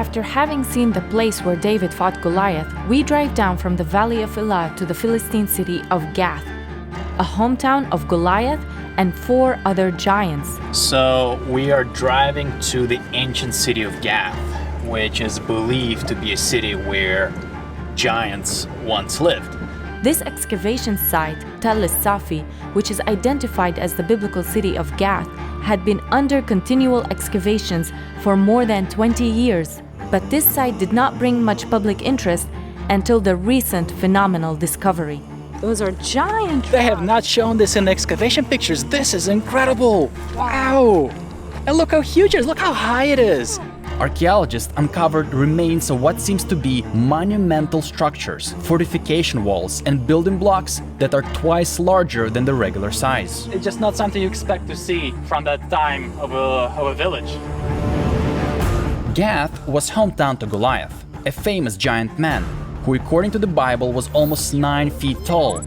After having seen the place where David fought Goliath, we drive down from the valley of Elah to the Philistine city of Gath, a hometown of Goliath and 4 other giants. So we are driving to the ancient city of Gath, which is believed to be a city where giants once lived. This excavation site, es-Safi, which is identified as the biblical city of Gath, had been under continual excavations for more than 20 years. But this site did not bring much public interest until the recent phenomenal discovery. Those are giant rocks. They have not shown this in excavation pictures. This is incredible. Wow. And look how huge it is. Look how high it is. Archaeologists uncovered remains of what seems to be monumental structures, fortification walls, and building blocks that are twice larger than the regular size. It's just not something you expect to see from that time of a village. Gath was hometown to Goliath, a famous giant man, who according to the Bible was almost 9 feet tall.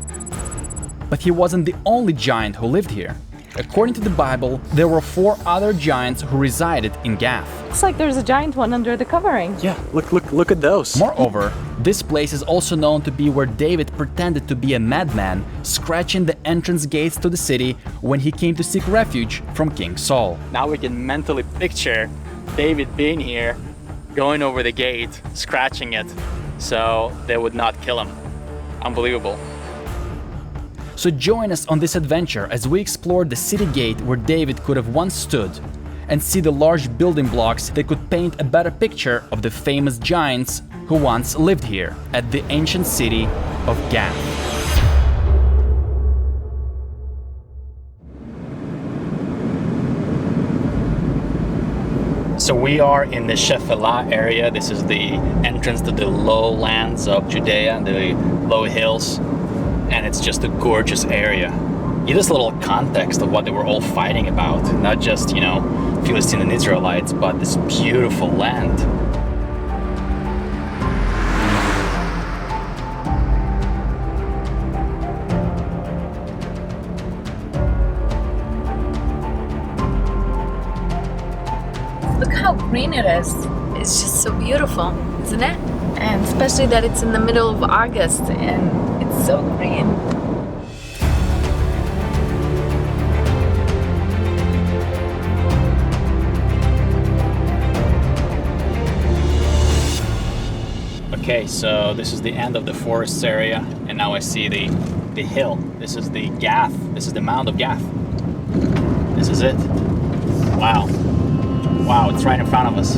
But he wasn't the only giant who lived here. According to the Bible, there were 4 other giants who resided in Gath. Looks like there's a giant one under the covering. Yeah, look at those. Moreover, this place is also known to be where David pretended to be a madman, scratching the entrance gates to the city when he came to seek refuge from King Saul. Now we can mentally picture David being here, going over the gate, scratching it, so they would not kill him. Unbelievable. So join us on this adventure as we explore the city gate where David could have once stood and see the large building blocks that could paint a better picture of the famous giants who once lived here at the ancient city of Gath. So we are in the Shephelah area. This is the entrance to the lowlands of Judea, the low hills. And it's just a gorgeous area. Give us a little context of what they were all fighting about. Not just, Philistine and Israelites, but this beautiful land. Look how green it is. It's just so beautiful, isn't it? And especially that it's in the middle of August and it's so green. Okay, so this is the end of the forest area, and now I see the hill. This is the Gath. This is the Mound of Gath. This is it. Wow. Wow, it's right in front of us.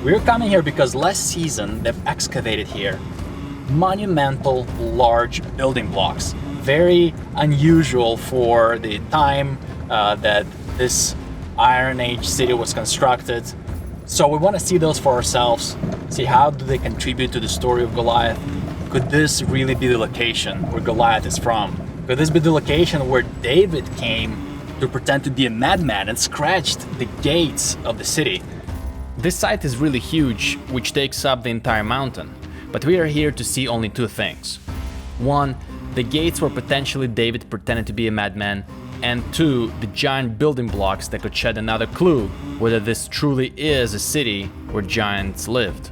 We're coming here because last season they've excavated here monumental large building blocks. Very unusual for the time that this Iron Age city was constructed. So we want to see those for ourselves, see how do they contribute to the story of Goliath. Could this really be the location where Goliath is from? Could this be the location where David came to pretend to be a madman and scratched the gates of the city? This site is really huge, which takes up the entire mountain, but we are here to see only 2 things. 1, the gates where potentially David pretended to be a madman, and 2, the giant building blocks that could shed another clue whether this truly is a city where giants lived.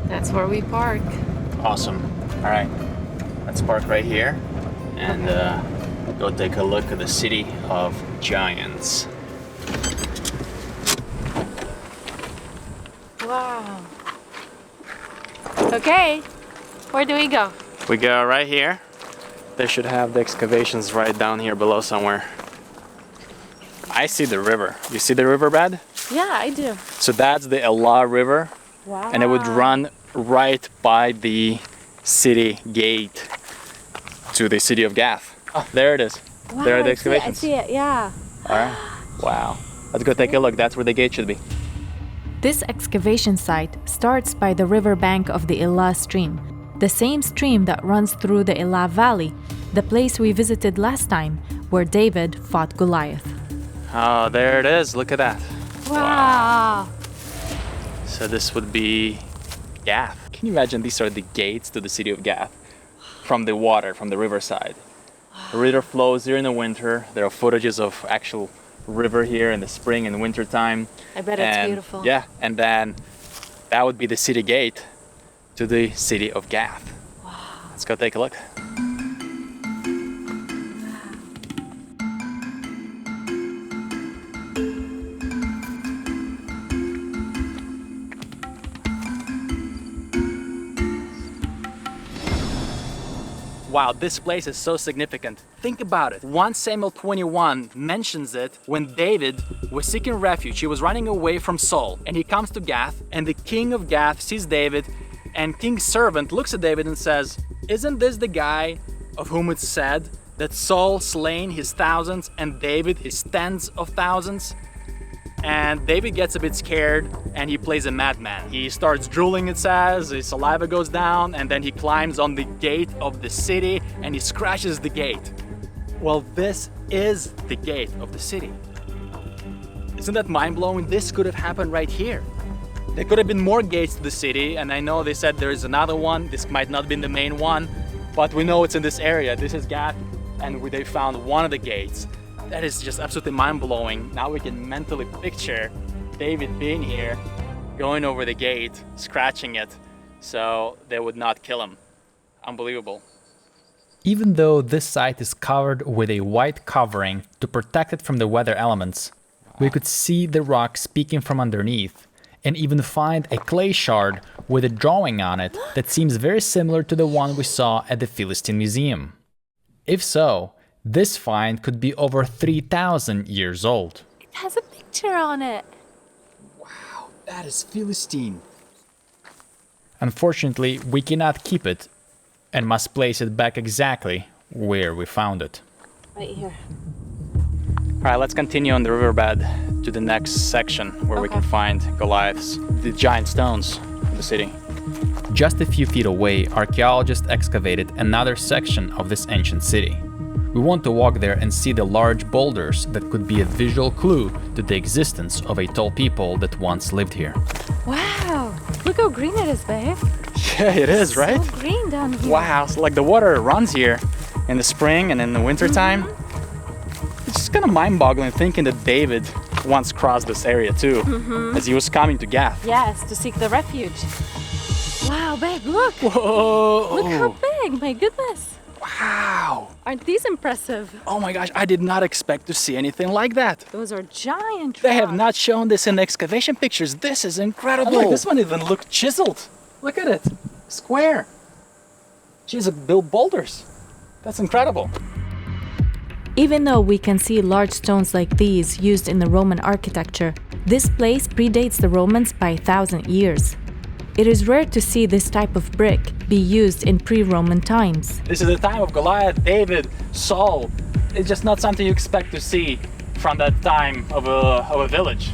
That's where we park. Awesome. All right, let's park right here and go take a look at the city of giants. Wow. Okay, where do we go? We go right here. They should have the excavations right down here below somewhere. I see the river. You see the riverbed? Yeah, I do. So that's the Elah River. Wow. And it would run right by the city gate to the city of Gath. Oh, there it is. Wow, there are the excavations. I see it, yeah. All right. Wow. Let's go take a look. That's where the gate should be. This excavation site starts by the riverbank of the Elah stream, the same stream that runs through the Elah Valley, the place we visited last time, where David fought Goliath. Oh, there it is. Look at that. Wow. So this would be Gath. Can you imagine these are the gates to the city of Gath from the water, from the riverside? The river flows here in the winter. There are footages of actual river here in the spring and winter time. I bet it's beautiful. Yeah, and then that would be the city gate to the city of Gath. Wow. Let's go take a look. Wow, this place is so significant. Think about it. 1 Samuel 21 mentions it when David was seeking refuge. He was running away from Saul and he comes to Gath, and the king of Gath sees David, and king's servant looks at David and says, "Isn't this the guy of whom it's said that Saul slain his thousands and David his tens of thousands?" And David gets a bit scared and he plays a madman. He starts drooling, it says, his saliva goes down, and then he climbs on the gate of the city and he scratches the gate. Well, this is the gate of the city. Isn't that mind-blowing? This could have happened right here. There could have been more gates to the city, and I know they said there is another one. This might not have been the main one, but we know it's in this area. This is Gath, and they found one of the gates. That is just absolutely mind-blowing. Now we can mentally picture David being here, going over the gate, scratching it, so they would not kill him. Unbelievable. Even though this site is covered with a white covering to protect it from the weather elements, we could see the rock peeking from underneath, and even find a clay shard with a drawing on it that seems very similar to the one we saw at the Philistine Museum. If so, this find could be over 3,000 years old. It has a picture on it. Wow, that is Philistine. Unfortunately, we cannot keep it and must place it back exactly where we found it. Right here. All right, let's continue on the riverbed to the next section where we can find Goliaths, the giant stones in the city. Just a few feet away, archaeologists excavated another section of this ancient city. We want to walk there and see the large boulders that could be a visual clue to the existence of a tall people that once lived here. Wow, look how green it is, babe. Yeah, it is, right? So green down here. Wow, so like the water runs here in the spring and in the winter time. It's just kind of mind-boggling thinking that David once crossed this area too, as he was coming to Gath. Yes, to seek the refuge. Wow, babe, look. Whoa! Look how big, my goodness. Wow! Aren't these impressive? Oh my gosh, I did not expect to see anything like that. Those are giant rocks. They have not shown this in the excavation pictures. This is incredible. Look, this one even looked chiseled. Look at it. Square. Chiseled built boulders. That's incredible. Even though we can see large stones like these used in the Roman architecture, this place predates the Romans by 1,000 years. It is rare to see this type of brick be used in pre-Roman times. This is the time of Goliath, David, Saul. It's just not something you expect to see from that time of a village.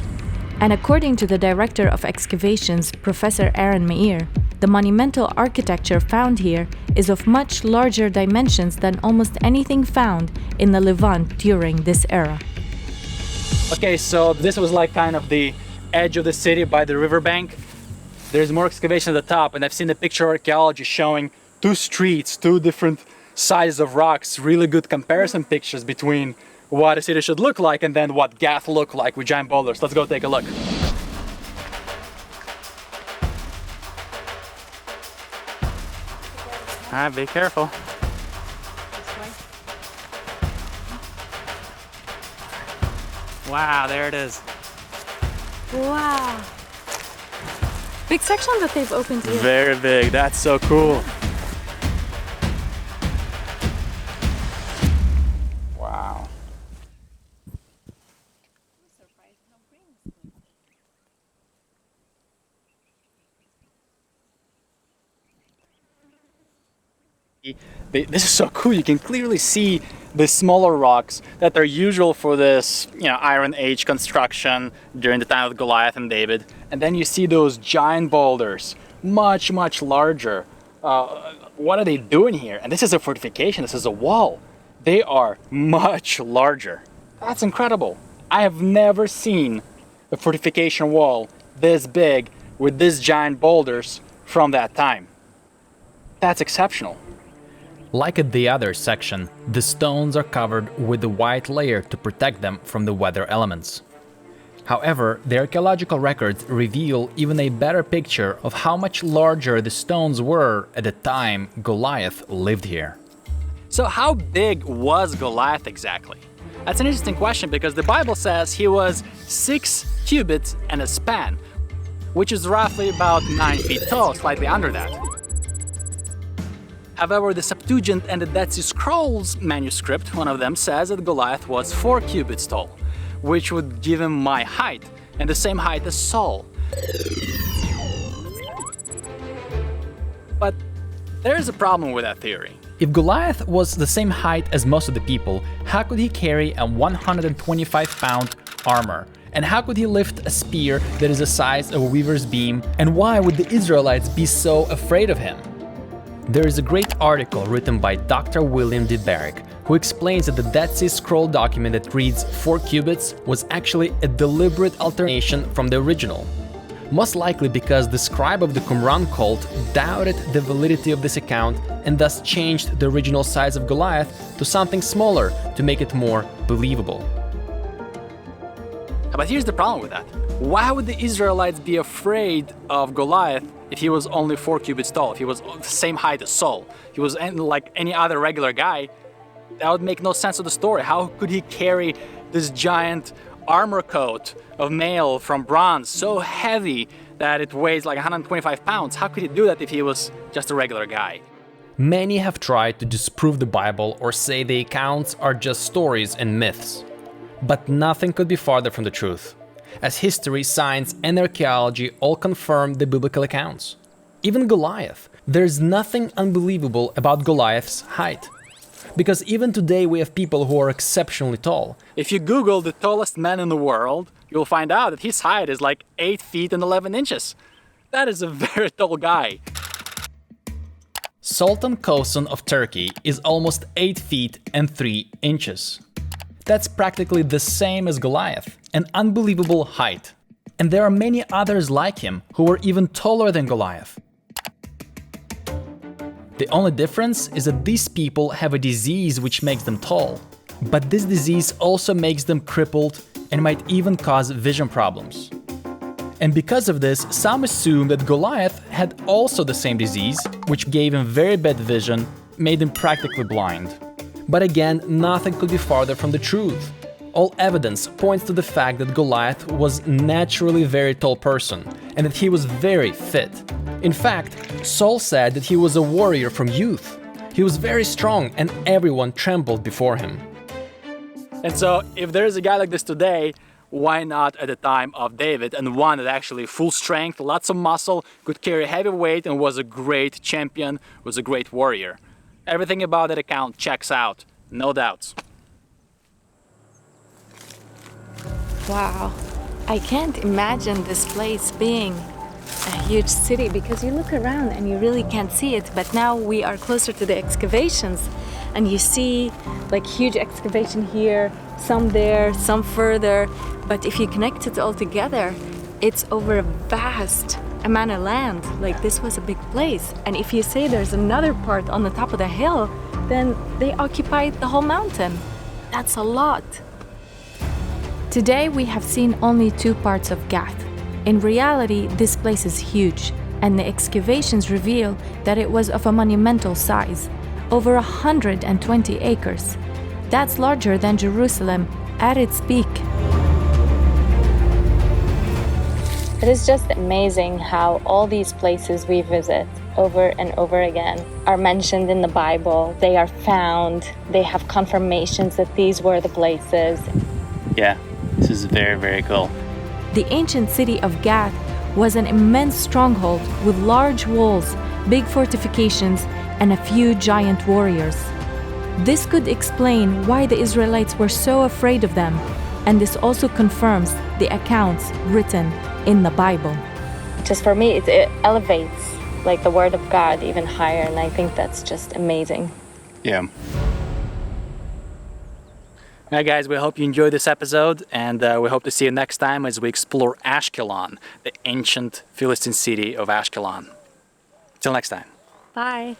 And according to the director of excavations, Professor Aaron Meir, the monumental architecture found here is of much larger dimensions than almost anything found in the Levant during this era. Okay, so this was like kind of the edge of the city by the riverbank. There's more excavation at the top, and I've seen the picture archaeology showing two streets, two different sizes of rocks, really good comparison pictures between what a city should look like and then what Gath looked like with giant boulders. Let's go take a look. All right, be careful. Wow, there it is. Wow. Big section that they've opened here. Very big. That's so cool. Wow. This is so cool. You can clearly see the smaller rocks that are usual for this, Iron Age construction during the time of Goliath and David. And then you see those giant boulders, much, much larger. What are they doing here? And this is a fortification. This is a wall. They are much larger. That's incredible. I have never seen a fortification wall this big with these giant boulders from that time. That's exceptional. Like at the other section, the stones are covered with a white layer to protect them from the weather elements. However, the archaeological records reveal even a better picture of how much larger the stones were at the time Goliath lived here. So how big was Goliath exactly? That's an interesting question because the Bible says he was 6 cubits and a span, which is roughly about 9 feet tall, slightly under that. However, the Septuagint and the Dead Sea Scrolls manuscript, one of them says that Goliath was 4 cubits tall, which would give him my height, and the same height as Saul. But there's a problem with that theory. If Goliath was the same height as most of the people, how could he carry a 125-pound armor? And how could he lift a spear that is the size of a weaver's beam? And why would the Israelites be so afraid of him? There is a great article written by Dr. William D. Barrick, who explains that the Dead Sea Scroll document that reads 4 cubits was actually a deliberate alteration from the original. Most likely because the scribe of the Qumran cult doubted the validity of this account and thus changed the original size of Goliath to something smaller to make it more believable. But here's the problem with that. Why would the Israelites be afraid of Goliath if he was only 4 cubits tall, if he was the same height as Saul? He was like any other regular guy. That would make no sense of the story. How could he carry this giant armor coat of mail from bronze, so heavy that it weighs like 125 pounds? How could he do that if he was just a regular guy? Many have tried to disprove the Bible or say the accounts are just stories and myths. But nothing could be farther from the truth, as history, science, and archaeology all confirm the biblical accounts. Even Goliath. There's nothing unbelievable about Goliath's height. Because even today we have people who are exceptionally tall. If you Google the tallest man in the world, you'll find out that his height is like 8 feet and 11 inches. That is a very tall guy. Sultan Kosun of Turkey is almost 8 feet and 3 inches. That's practically the same as Goliath, an unbelievable height. And there are many others like him who are even taller than Goliath. The only difference is that these people have a disease which makes them tall. But this disease also makes them crippled and might even cause vision problems. And because of this, some assume that Goliath had also the same disease, which gave him very bad vision, made him practically blind. But again, nothing could be farther from the truth. All evidence points to the fact that Goliath was naturally a very tall person, and that he was very fit. In fact, Saul said that he was a warrior from youth. He was very strong, and everyone trembled before him. And so, if there is a guy like this today, why not at the time of David, and one that actually full strength, lots of muscle, could carry heavy weight and was a great champion, was a great warrior. Everything about that account checks out, no doubts. Wow, I can't imagine this place being a huge city because you look around and you really can't see it, but now we are closer to the excavations and you see like huge excavation here, some there, some further, but if you connect it all together, it's over a vast amount of land. Like this was a big place, and if you say there's another part on the top of the hill, then they occupied the whole mountain. That's a lot. Today we have seen only 2 parts of Gath. In reality, this place is huge, and the excavations reveal that it was of a monumental size, over 120 acres. That's larger than Jerusalem at its peak. It is just amazing how all these places we visit over and over again are mentioned in the Bible. They are found, they have confirmations that these were the places. Yeah, this is very, very cool. The ancient city of Gath was an immense stronghold with large walls, big fortifications, and a few giant warriors. This could explain why the Israelites were so afraid of them, and this also confirms the accounts written in the Bible. Just for me, it elevates like the Word of God even higher, and I think that's just amazing. Yeah. Alright guys, we hope you enjoyed this episode, and we hope to see you next time as we explore Ashkelon, the ancient Philistine city of Ashkelon. Till next time. Bye.